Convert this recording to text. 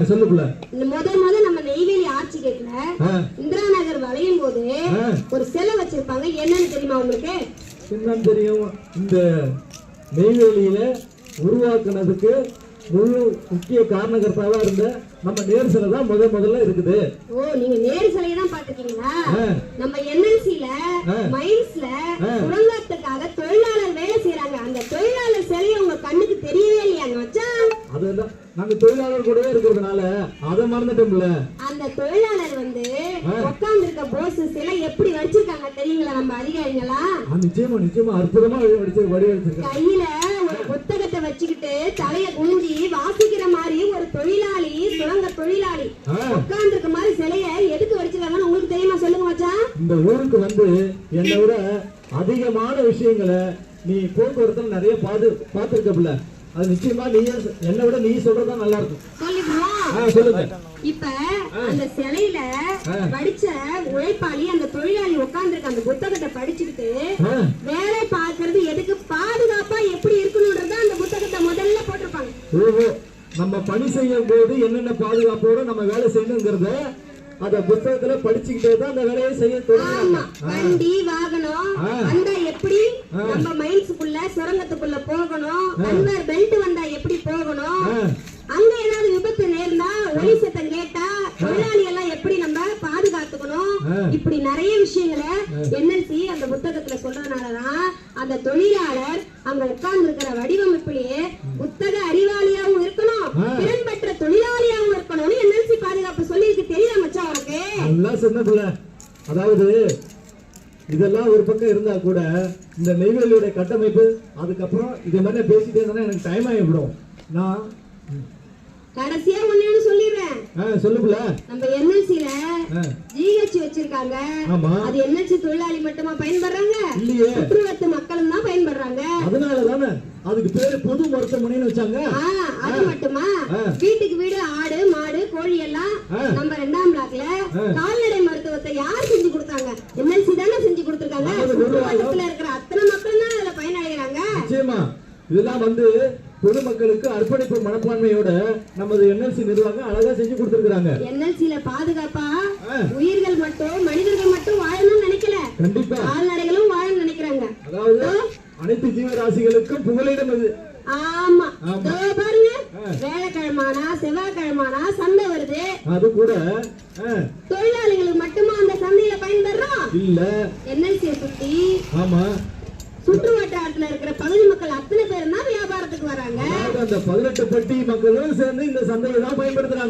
சொல்லுக்குள்ள முத நம்ம நெய்வேலி ஆட்சி கேட்கல இந்திரா நகர் வளையும் போது ஒரு சிலை வச்சிருப்பாங்க. என்னன்னு தெரியுமா உங்களுக்கு? என்னன்னு தெரியும். இந்த நெய்வேலியில உருவாக்குனதுக்கு முழு முக்கிய காரணகர்த்தாவா இருந்த நம்ம நேரு சிலை தான் முதல்ல இருக்குது. ஓ, நீங்க நேரு சிலையை தான் பாத்துக்கீங்களா? நம்ம என்எல்சில மைன்ஸ்ல சுரங்கத்துக்காக தொழிலாளர் வேலை செய்யறாங்க. அந்த தொழிலாளர் சிலையை உங்க கண்ணுக்கு தெரியவே இல்லையாங்க மச்சான்? அதெல்லாம் நாங்க தொழிலாளர் கூடவே இருக்கிறதுனால அதை மறந்துட்டோம்ல. அந்த தொழிலாளர் உட்கார்ந்து இருக்க போஸ் சிலை எப்படி வச்சிருக்காங்க தெரியுங்களா நம்ம அதிகாரிகளா? நிச்சயமா அற்புதமா வடிவமைச்சிருக்காங்க. கையில ஒரு புத்தகத்தை வச்சுக்கிட்டு தலைய குனிஞ்சி வாசிக்கிற மாதிரி ஒரு தொழிலாளி, சுரங்க தொழிலாளி உட்கார்ந்து இருக்க மாதிரி சிலைய எதுக்கு வச்சிருக்காங்கன்னு உங்களுக்கு தெரியுமா? சொல்லுங்க மச்சான். இந்த ஊருக்கு என்னை விட அதிகமான விஷயங்களை நீ போக்குவரத்துல நிறைய பாத்துருக்கல. அது நிச்சயமா நீ என்னை விட நீ சொல்றதா நல்லா இருக்கும். சொல்லுங்க. இப்ப அந்த சிலையில படிச்ச உழைப்பாளி அந்த தொழிலாளி உட்கார்ந்து இருக்க அந்த புத்தகத்தை படிச்சுக்கிட்டு வேலை பார்க்கறது எதுக்கு, பாதுகாப்பா எப்படி இருக்கணும்ன்றத அந்த புத்தகத்தை முதல்ல போட்டிருப்பாங்க. ஓஹோ, நம்ம பணி செய்யும் போது என்னென்ன பாதுகாப்போட நம்ம வேலை செய்யணுங்கிறத அத புத்தகத்துல படிச்சுக்கிட்டே தான் அந்த வேலையை செய்ய தொடங்குறாங்க. வண்டி வாகனம் வந்தா எப்படி நம்ம மைன்ஸ்க்குள்ள சுரங்கத்துக்குள்ள போகணும், கன்வேயர் பெல்ட் வந்தா எப்படி போகணும், அங்க ஏதாவது விபத்து நேர்ந்தா ஒலி சத்தம் கேட்டா தொழிலாளி எல்லாம் எப்படி நம்ம பாதுகாத்துக்கணும், இப்படி நிறைய விஷயங்களை என்எல்சி அந்த புத்தகத்துல சொல்றதுனாலதான் அந்த தொழிலாளர் அங்க உட்கார்ந்து இருக்கிற வடிவமைப்பிலேயே புத்தக அறிவாளியாவும் இருக்கணும், திறன் பெற்ற தொழிலாளியாவும் இருக்கணும்னு என்எல்சி பாதுகாப்பு சொல்லி இருக்கு. தெரியுதா மச்சான் உனக்கு? எல்லாம் சொன்னதுல, அதாவது இதெல்லாம் ஒரு பக்கம் இருந்தா கூட இந்த நெய்வேலியோட கட்டமைப்பு, அதுக்கப்புறம் இதே மாதிரி பேசிட்டே இருந்தா எனக்கு டைம் ஆகிவிடும். நான் கடைசியா ஒண்ணு சொல்லிடுறேன். சொல்லுங்கள. நம்ம என்எல்சில ஜிஹெச் வச்சிருக்காங்க. அது என்எல்சி தொழிலாளி மட்டுமா பயன்படுறாங்க? இல்லையே, சுற்றுவட்ட மக்களும் தான் பயன்படுறாங்க. அதனாலதானே அதுக்கு பேரு பொது மருத்துவமனைன்னு வச்சாங்க. அது மட்டுமா, வீட்டுக்கு வீடு ஆடு மாடு கோழி எல்லாம் நம்ம 2ஆம் பிளாக்ல கால்நடை மருத்துவத்தை யார் செஞ்சு கொடுத்தாங்க? என்எல்சி தானே செஞ்சு கொடுத்திருக்காங்க. சுற்றுவட்டத்துல இருக்கிற அத்தனை மக்கள் தான் அதுல பயனடைகிறாங்க. நிச்சயமா இதெல்லாம் பொதுமக்களுக்கு அர்ப்பணிப்பு மனப்பான்மையோட நமது என்எல்சி நிர்வாகம் அழகா செஞ்சு கொடுத்திருக்காங்க. என்எல்சில பாதுகாப்பா உயிர்கள் மட்டும் மனிதர்கள் மட்டும் வாழணும்னு நினைக்கல, கண்டிப்பா கால்நடைகளும் வாழணும்னு நினைக்கிறாங்க. அதாவது அனைத்து ஜீவராசிகளுக்கும் புகலிடம் அது. ஆமா, பாருங்க, வேலைக்கிழமானா செவ்வாய்க்கிழமானா சந்தை வருது, அது கூட தொழிலாளிகளுக்கு மட்டுமா அந்த சந்தையில பயன்படுறோம் இல்ல, என்எல்சியை சுத்தி ஆமா சுற்று வட்டாரத்துல இருக்கிற பகுதி மக்கள் அத்தனை பேரும் தான் வியாபாரத்துக்கு வராங்க. அந்த 18 பட்டி மக்களும் சேர்ந்து இந்த சந்தையை தான் பயன்படுத்துறாங்க.